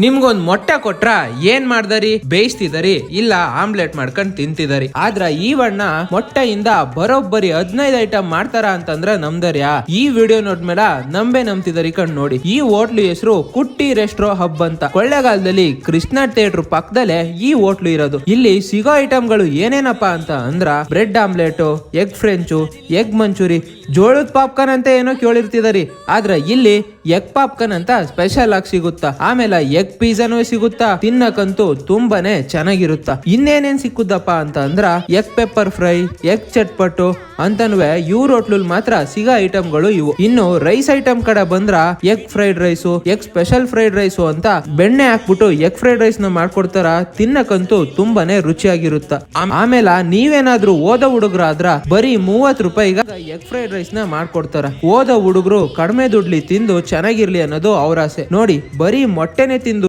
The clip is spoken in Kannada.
ನಿಮ್ಗೊಂದ್ ಮೊಟ್ಟೆ ಕೊಟ್ರ ಏನ್ ಮಾಡ್ದರಿ? ಬೇಯಿಸ್ತಿದರಿ ಇಲ್ಲ ಆಮ್ಲೆಟ್ ಮಾಡ್ಕೊಂಡ್ ತಿಂತಿದರಿ. ಆದ್ರ ಈ ಬಣ್ಣ ಮೊಟ್ಟೆಯಿಂದ ಬರೋಬ್ಬರಿ 15 ಐಟಮ್ ಮಾಡ್ತಾರ ಅಂತಂದ್ರ ನಮ್ದರ್ಯಾ? ಈ ವಿಡಿಯೋ ನೋಡ್ಮೇಲ ನಂಬ್ತಿದರಿ ಕಣ್ ನೋಡಿ. ಈ ಹೋಟ್ಲು ಹೆಸರು ಕುಟ್ಟಿ ರೆಸ್ಟ್ರೋ ಹಬ್ ಅಂತ. ಕೊಳ್ಳೇಗಾಲದಲ್ಲಿ ಕೃಷ್ಣ ಥಿಯೇಟರ್ ಪಕ್ಕದಲ್ಲೇ ಈ ಹೋಟ್ಲು ಇರೋದು. ಇಲ್ಲಿ ಸಿಗೋ ಐಟಮ್ಗಳು ಏನೇನಪ್ಪಾ ಅಂತ ಅಂದ್ರ bread omelette, egg french, egg Manchurian, ಜೋಳದ ಪಾಪ್ಕಾರ್ನ್ ಅಂತ ಏನೋ ಕೇಳಿರ್ತಿದರಿ. ಆದ್ರ ಇಲ್ಲಿ ಎಗ್ ಪಾಪ್ಕಾರ್ನ್ ಅಂತ ಸ್ಪೆಷಲ್ ಆಗಿ ಸಿಗುತ್ತಾ. ಆಮೇಲೆ ಎಗ್ ಪಿಜ್ಜಾನು ಸಿಗುತ್ತಾ. ತಿನ್ನಕಂತೂ ತುಂಬಾನೇ ಚೆನ್ನಾಗಿರುತ್ತಾ. ಇನ್ನೇನೇನ್ ಸಿಕ್ಕುದಪ್ಪ ಅಂತ ಅಂದ್ರ ಎಗ್ ಪೆಪ್ಪರ್ ಫ್ರೈ, ಎಗ್ ಚಟ್ಪಟ್ಟು ಅಂತನ್ವೆ ಇವ್ರ ಹೋಟ್ಲಲ್ ಮಾತ್ರ ಸಿಗೋ ಐಟಮ್ಗಳು ಇವು. ಇನ್ನು ರೈಸ್ ಐಟಮ್ ಕಡೆ ಬಂದ್ರ egg fried rice, egg special fried rice ಅಂತ ಬೆಣ್ಣೆ ಹಾಕ್ಬಿಟ್ಟು ಎಗ್ ಫ್ರೈಡ್ ರೈಸ್ ನ ಮಾಡ್ಕೊಡ್ತಾರ. ತಿನ್ನಕಂತೂ ತುಂಬಾನೇ ರುಚಿಯಾಗಿರುತ್ತ. ಆಮೇಲೆ ನೀವೇನಾದ್ರೂ ಓದ ಹುಡುಗರಾದ್ರ ಬರೀ 30 ರೂಪಾಯಿಗ ಎಗ್ ಫ್ರೈಡ್ ರೈಸ್ ನ ಮಾಡ್ಕೊಡ್ತಾರ. ಓದ ಹುಡುಗರು ಕಡಿಮೆ ದುಡ್ಲಿ ತಿಂದು ಚೆನ್ನಾಗಿರ್ಲಿ ಅನ್ನೋದು ಅವ್ರ ಆಸೆ. ನೋಡಿ, ಬರೀ ಮೊಟ್ಟೆನೆ ತಿಂದು